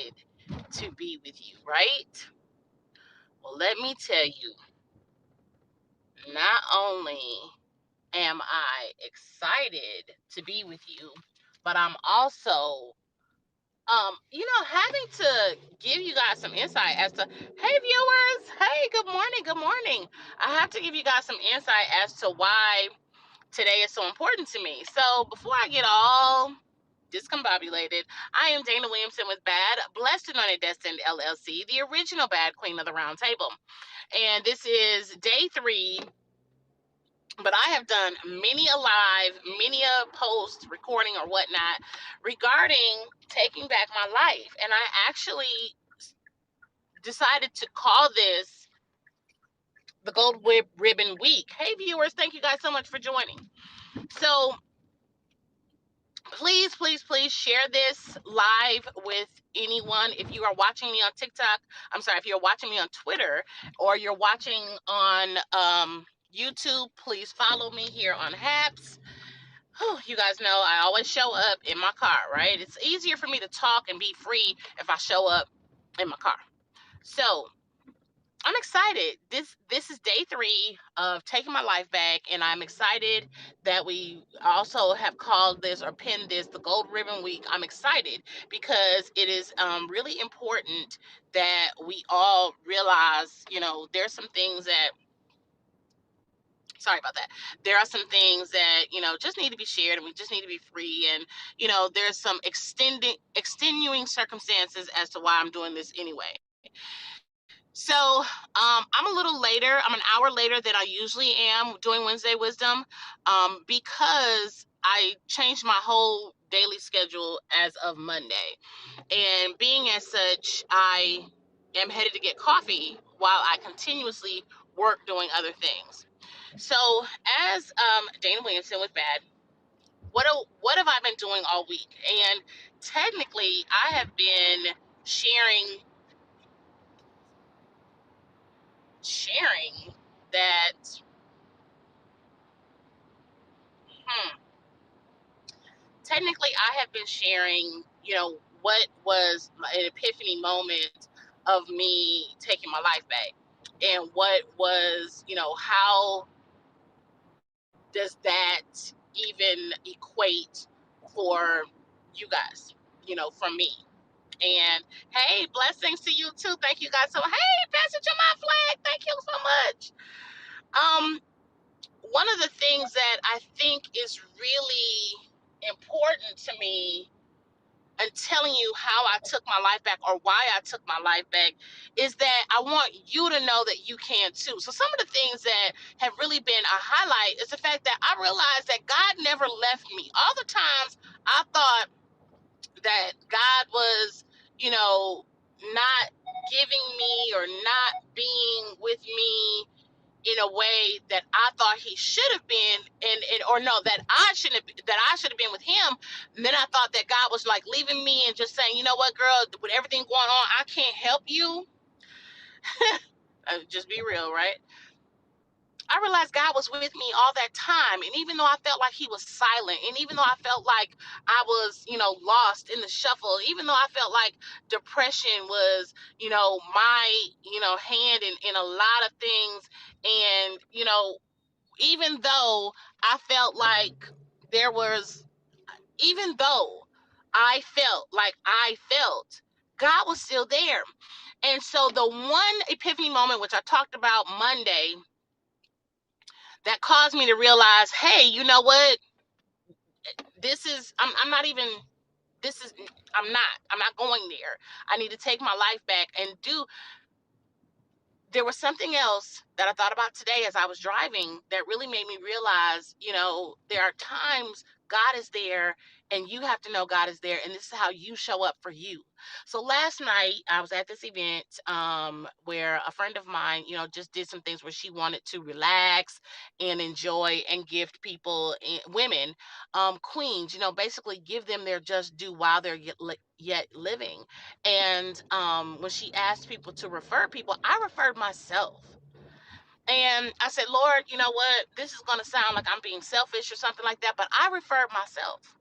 excited to be with you, right? Well, let me tell you, not only am I excited to be with you, but I'm also having to give you guys some insight as to, hey viewers, hey, good morning. I have to give you guys some insight as to why today is so important to me. So before I get all discombobulated, I am Dana Williamson with B.A.D, Blessed and Anointed Destined LLC, the original B.A.D Queen of the Round Table. And this is day 3, but I have done many a live, many a post, recording or whatnot regarding taking back my life. And I actually decided to call this the Gold Ribbon Week. Hey viewers, thank you guys so much for joining. So please, please, please share this live with anyone. If you are watching me on TikTok, if you're watching me on Twitter, or you're watching on YouTube, please follow me here on Haps. You guys know I always show up in my car, right? It's easier for me to talk and be free if I show up in my car. So I'm excited. This is day 3 of taking my life back, and I'm excited that we also have called this or pinned this the Gold Ribbon Week. I'm excited because it is really important that we all realize, there's some things that, sorry about that. There are some things that, just need to be shared, and we just need to be free. And, there's some extenuating circumstances as to why I'm doing this anyway. So I'm a little later. I'm an hour later than I usually am doing Wednesday Wisdom, because I changed my whole daily schedule as of Monday. And being as such, I am headed to get coffee while I continuously work doing other things. So as Dana Williamson with B.A.D, what have I been doing all week? And technically, I have been sharing that technically I have been sharing, what was an epiphany moment of me taking my life back, and what was, how does that even equate for you guys, from me. And hey, blessings to you too. Thank you guys so. Hey, Pastor Jamal Flag, thank you so much. One of the things that I think is really important to me and telling you how I took my life back, or why I took my life back, is that I want you to know that you can too. So some of the things that have really been a highlight is the fact that I realized that God never left me. All the times I thought that God was, not giving me or not being with me in a way that I thought he should have been, or no, that I shouldn't have, that I should have been with him. And then I thought that God was like leaving me and just saying, you know what, girl, with everything going on, I can't help you. Just be real, right? I realized God was with me all that time. And even though I felt like he was silent, and even though I felt like I was, lost in the shuffle, even though I felt like depression was, my, hand in a lot of things. And, even though I felt like there was, even though I felt, God was still there. And so the one epiphany moment, which I talked about Monday, that caused me to realize, hey, you know what? I'm not even, I'm not going there. I need to take my life back and do. There was something else that I thought about today as I was driving that really made me realize, there are times God is there, and you have to know God is there, and this is how you show up for you. So last night I was at this event where a friend of mine, just did some things where she wanted to relax and enjoy and gift people, women, queens, basically give them their just due while they're yet living. And when she asked people to refer people, I referred myself. And I said, Lord, you know what? This is going to sound like I'm being selfish or something like that, but I referred myself.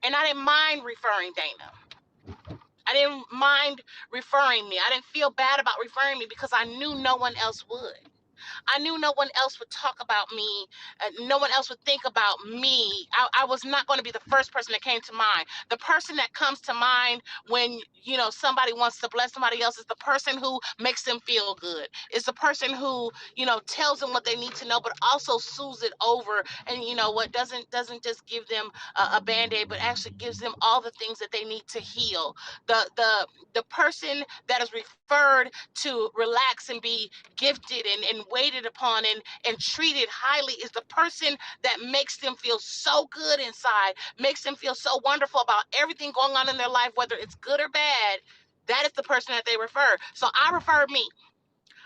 And I didn't mind referring Dana. I didn't mind referring me. I didn't feel bad about referring me because I knew no one else would. I knew no one else would talk about me. No one else would think about me. I was not going to be the first person that came to mind. The person that comes to mind when, somebody wants to bless somebody else is the person who makes them feel good. It's the person who, tells them what they need to know, but also soothes it over. And what doesn't just give them a band-aid, but actually gives them all the things that they need to heal. The person that is referred to relax and be gifted and waited upon and treated highly is the person that makes them feel so good inside, makes them feel so wonderful about everything going on in their life, whether it's good or bad. That is the person that they refer. So I referred me.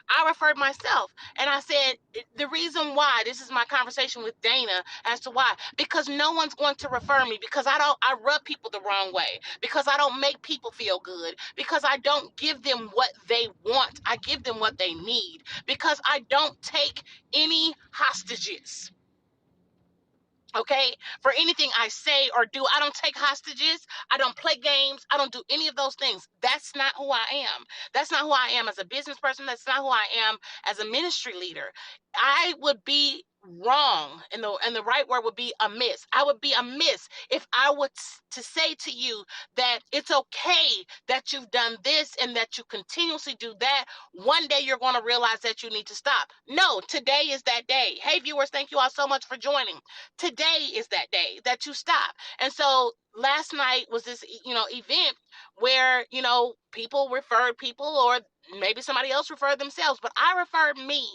I referred myself, and I said the reason why, this is my conversation with Dana as to why, because no one's going to refer me, because I rub people the wrong way, because I don't make people feel good, because I don't give them what they want, I give them what they need, because I don't take any hostages. Okay, for anything I say or do, I don't take hostages. I don't play games. I don't do any of those things. That's not who I am. That's not who I am as a business person. That's not who I am as a ministry leader. I would be wrong, and the right word would be amiss. I would be amiss if I would to say to you that it's okay that you've done this and that you continuously do that. One day you're going to realize that you need to stop. No, today is that day. Hey viewers, thank you all so much for joining. Today is that day that you stop. And so last night was this, event where, people referred people, or maybe somebody else referred themselves, but I referred me.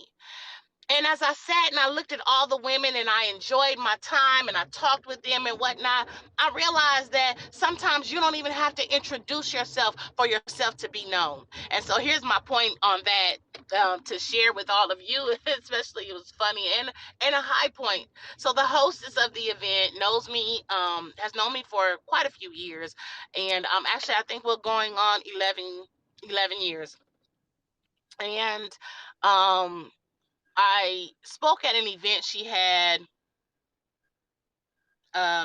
And as I sat and I looked at all the women and I enjoyed my time and I talked with them and whatnot, I realized that sometimes you don't even have to introduce yourself for yourself to be known. And so here's my point on that, to share with all of you, especially it was funny and a high point. So the hostess of the event knows me, has known me for quite a few years. And actually, I think we're going on 11 years. And um, I spoke at an event she had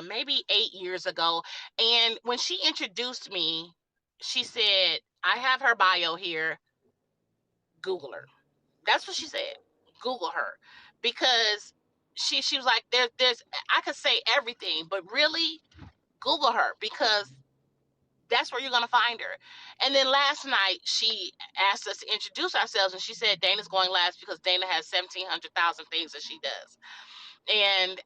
maybe 8 years ago. And when she introduced me, she said, I have her bio here. Google her. That's what she said. Google her. Because she was like, there's I could say everything, but really Google her, because that's where you're gonna find her. And then last night she asked us to introduce ourselves, and she said Dana's going last because Dana has 1,700,000 things that she does. And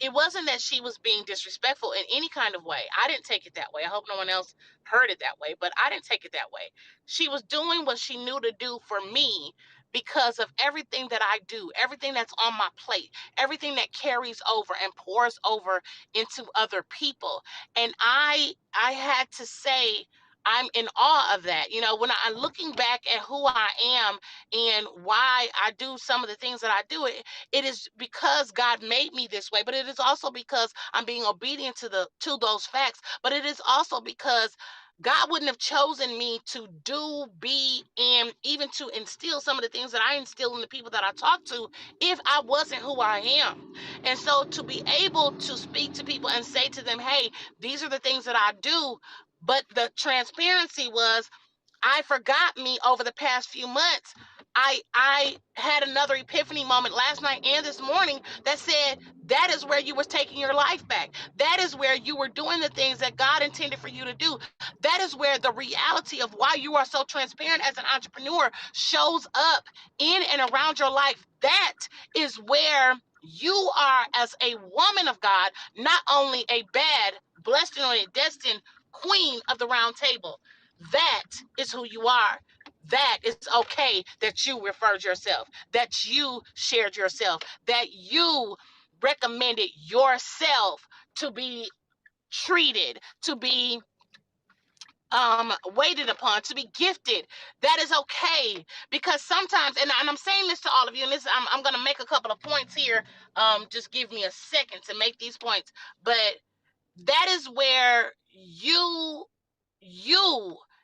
it wasn't that she was being disrespectful in any kind of way. I didn't take it that way. I hope no one else heard it that way, but I didn't take it that way. She was doing what she knew to do for me because of everything that I do, everything that's on my plate, everything that carries over and pours over into other people. And I had to say, I'm in awe of that. When I'm looking back at who I am and why I do some of the things that I do, it is because God made me this way, but it is also because I'm being obedient to those facts. But it is also because God wouldn't have chosen me to do, be, and even to instill some of the things that I instill in the people that I talk to if I wasn't who I am. And so to be able to speak to people and say to them, hey, these are the things that I do. But the transparency was, I forgot me over the past few months. I had another epiphany moment last night and this morning that said that is where you were taking your life back. That is where you were doing the things that God intended for you to do. That is where the reality of why you are so transparent as an entrepreneur shows up in and around your life. That is where you are as a woman of God, not only a bad, blessed and destined queen of the round table. That is who you are. That is okay that you referred yourself, that you shared yourself, that you recommended yourself to be treated, to be waited upon, to be gifted. That is okay, because sometimes, and I'm saying this to all of you, and this I'm going to make a couple of points here. Just give me a second to make these points. But that is where you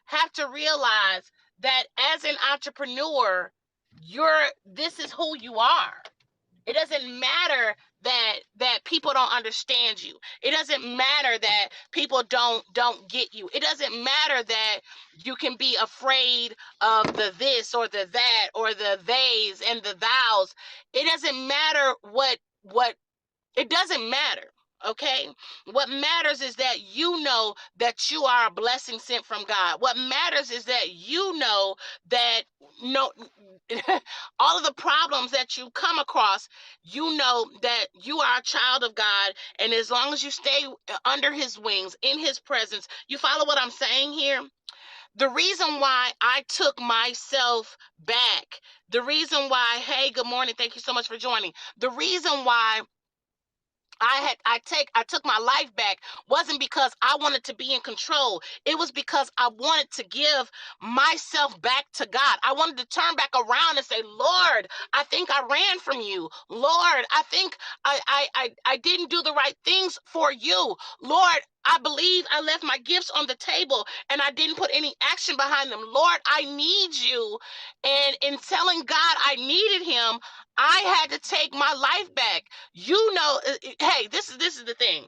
have to realize that as an entrepreneur, this is who you are. It doesn't matter that people don't understand you. It doesn't matter that people don't get you. It doesn't matter that you can be afraid of the this or the that or the theys and the thous. It doesn't matter what it doesn't matter. Okay, what matters is that you know that you are a blessing sent from God. What matters is that you know that no all of the problems that you come across, you know that you are a child of God, and as long as you stay under his wings, in his presence, you follow what I'm saying here. The reason why I took myself back, the reason why, hey, good morning, thank you so much for joining. The reason why I took my life back wasn't because I wanted to be in control. It was because I wanted to give myself back to God. I wanted to turn back around and say, Lord, I think I ran from you. Lord, I think I didn't do the right things for you. Lord, I believe I left my gifts on the table and I didn't put any action behind them. Lord, I need you. And in telling God I needed him, I had to take my life back. You know, hey, this is the thing.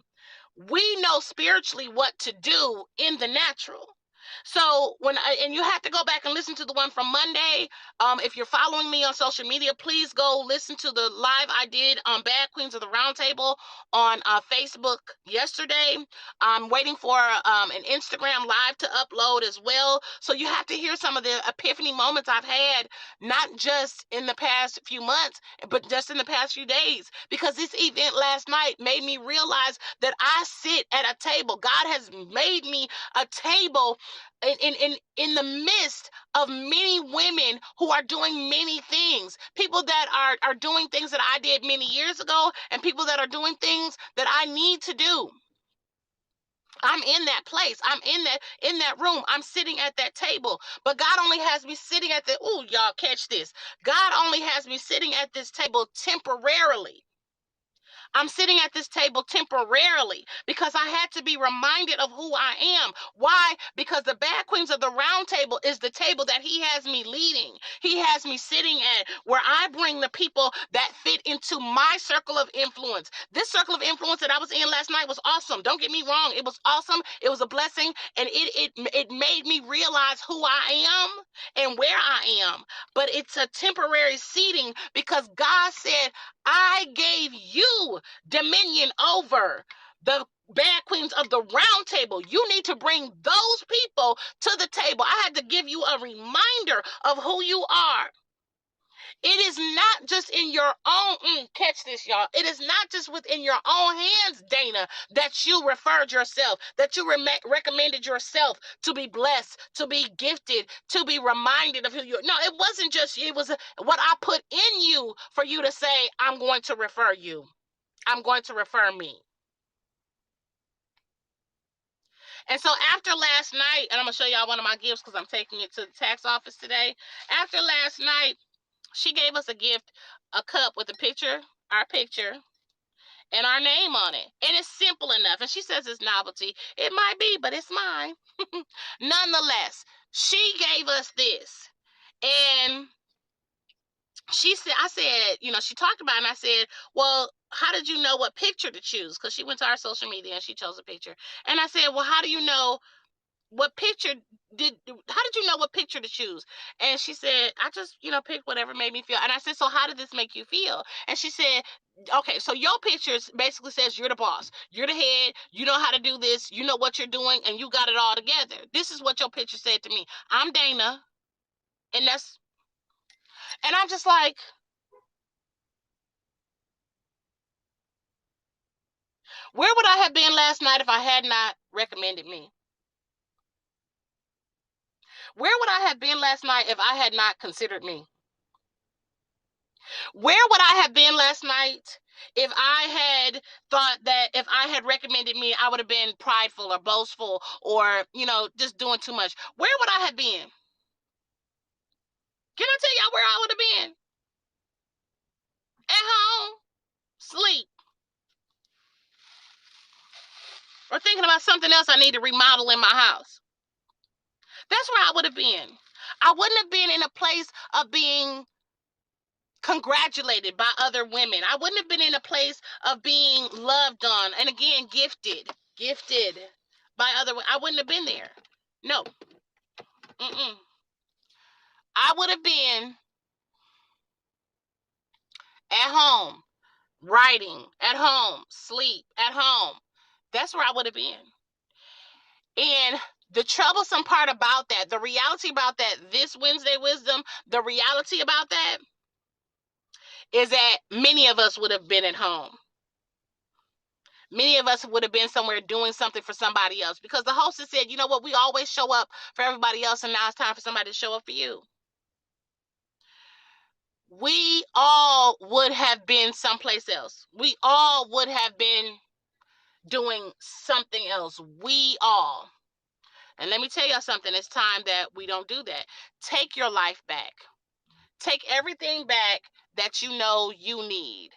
We know spiritually what to do in the natural. So and you have to go back and listen to the one from Monday. If you're following me on social media, please go listen to the live I did on Bad Queens of the Roundtable on Facebook yesterday. I'm waiting for an Instagram live to upload as well. So you have to hear some of the epiphany moments I've had, not just in the past few months, but just in the past few days. Because this event last night made me realize that I sit at a table. God has made me a table in the midst of many women who are doing many things, people that are doing things that I did many years ago, and people that are doing things that I need to do. I'm in that place. I'm in that room. I'm sitting at that table. But God only has me sitting at the y'all catch this. God only has me sitting at this table temporarily. I'm sitting at this table temporarily because I had to be reminded of who I am. Why? Because the Bad Queens of the Round Table is the table that he has me leading. He has me sitting at where I bring the people that fit into my circle of influence. This circle of influence that I was in last night was awesome. Don't get me wrong. It was awesome. It was a blessing. And it made me realize who I am and where I am. But it's a temporary seating because God said, I gave you dominion over the Bad Queens of the Round Table. You need to bring those people to the table. I had to give you a reminder of who you are. It is not just in your own, catch this, y'all. It is not just within your own hands, Dana, that you referred yourself, that you recommended yourself to be blessed, to be gifted, to be reminded of who you are. No, it wasn't just you. It was what I put in you for you to say, I'm going to refer you. I'm going to refer me. And so after last night, and I'm going to show y'all one of my gifts because I'm taking it to the tax office today. After last night, she gave us a gift, a cup with a picture, our picture, and our name on it. And it's simple enough. And she says it's novelty. It might be, but it's mine. Nonetheless, she gave us this. And she said, I said, she talked about it, and I said, well, how did you know what picture to choose? Because she went to our social media and she chose a picture. And I said, well, how do you know what picture how did you know what picture to choose? And she said, I just, picked whatever made me feel. And I said, so how did this make you feel? And she said, okay, so your picture basically says you're the boss, you're the head, you know how to do this, you know what you're doing, and you got it all together. This is what your picture said to me. I'm Dana, and I'm just like, where would I have been last night if I had not recommended me? Where would I have been last night if I had not considered me? Where would I have been last night if I had thought that if I had recommended me, I would have been prideful or boastful or, just doing too much? Where would I have been? Can I tell y'all where I would have been? At home, sleep, or thinking about something else I need to remodel in my house. That's where I would have been. I wouldn't have been in a place of being congratulated by other women. I wouldn't have been in a place of being loved on, and again, gifted by other women. I wouldn't have been there. No. Mm-mm. I would have been at home, writing, at home, sleep, at home. That's where I would have been. And the troublesome part about that, the reality about that, this Wednesday wisdom, the reality about that is that many of us would have been at home. Many of us would have been somewhere doing something for somebody else, because the hostess said, you know what, we always show up for everybody else, and now it's time for somebody to show up for you. We all would have been someplace else. We all would have been doing something else. We all. And let me tell you something, it's time that we don't do that. Take your life back. Take everything back that you know you need.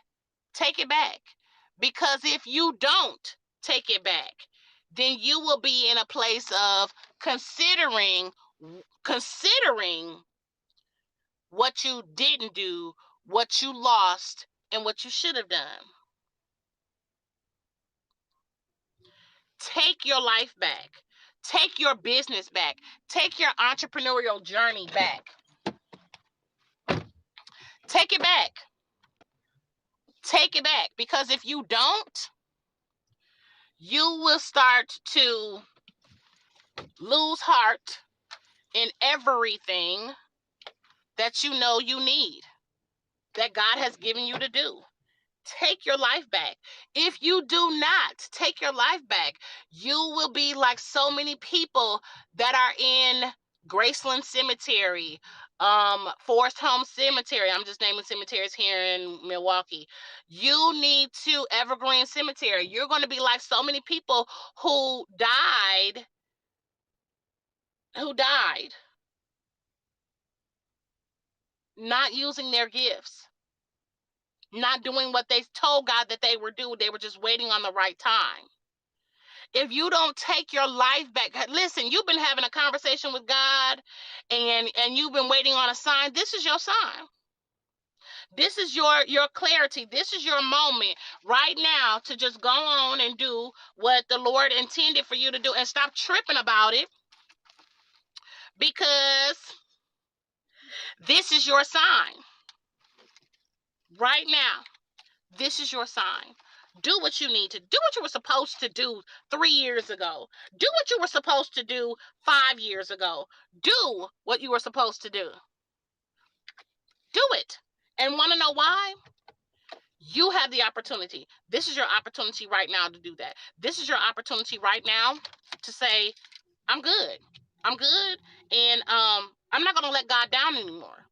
Take it back. Because if you don't take it back, then you will be in a place of considering what you didn't do, what you lost, and what you should have done. Take your life back. Take your business back. Take your entrepreneurial journey back. Take it back. Take it back. Because if you don't, you will start to lose heart in everything that you know you need, that God has given you to do. Take your life back. If you do not take your life back, you will be like so many people that are in Graceland Cemetery, Forest Home Cemetery. I'm just naming cemeteries here in Milwaukee. You need to Evergreen Cemetery. You're going to be like so many people who died not using their gifts, not doing what they told God that they were doing. They were just waiting on the right time. If you don't take your life back, listen, you've been having a conversation with God, and you've been waiting on a sign. This is your sign. This is your clarity. This is your moment right now to just go on and do what the Lord intended for you to do, and stop tripping about it, because this is your sign right now. This is your sign. Do what you need to do. What you were supposed to do 3 years ago. Do what you were supposed to do 5 years ago. Do what you were supposed to do. Do it. And want to know why? You have the opportunity. This is your opportunity right now to do that. This is your opportunity right now to say, I'm good. I'm good. And I'm not going to let God down anymore.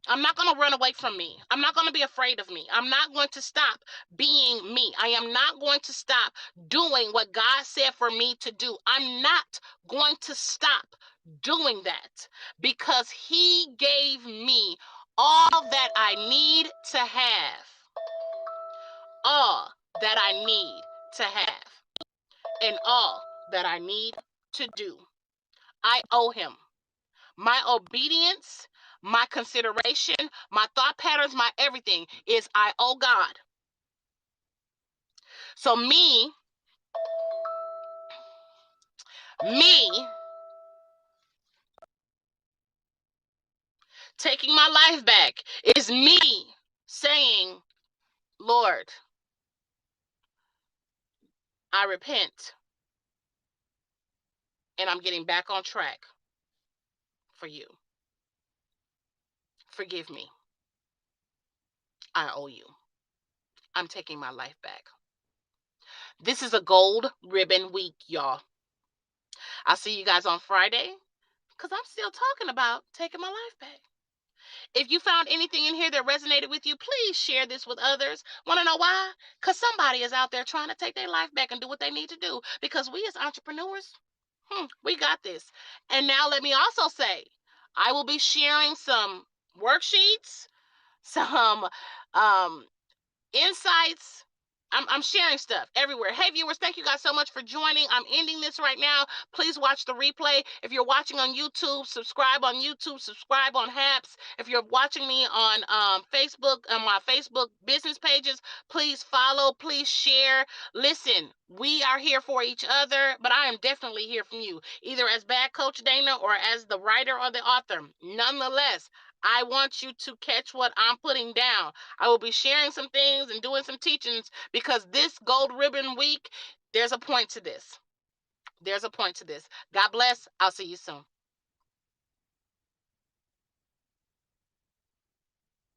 I'm not going to run away from me. I'm not going to be afraid of me. I'm not going to stop being me. I am not going to stop doing what God said for me to do. I'm not going to stop doing that, because He gave me all that I need to have. All that I need to have. And all that I need to do. I owe Him. My obedience, my consideration, my thought patterns, my everything is I owe God. So me taking my life back is me saying, Lord, I repent, and I'm getting back on track for you. Forgive me. I owe you. I'm taking my life back. This is a gold ribbon week, y'all. I'll see you guys on Friday, because I'm still talking about taking my life back. If you found anything in here that resonated with you, please share this with others. Want to know why? Because somebody is out there trying to take their life back and do what they need to do. Because we as entrepreneurs, we got this. And now let me also say, I will be sharing some worksheets, some insights, I'm sharing stuff everywhere. Hey, viewers, thank you guys so much for joining. I'm ending this right now. Please watch the replay. If you're watching on YouTube, subscribe on YouTube, subscribe on Haps. If you're watching me on Facebook, on my Facebook business pages, please follow, please share. Listen, we are here for each other, but I am definitely here from you, either as Bad Coach Dana or as the writer or the author. Nonetheless, I want you to catch what I'm putting down. I will be sharing some things and doing some teachings because this Gold Ribbon Week, there's a point to this. There's a point to this. God bless. I'll see you soon.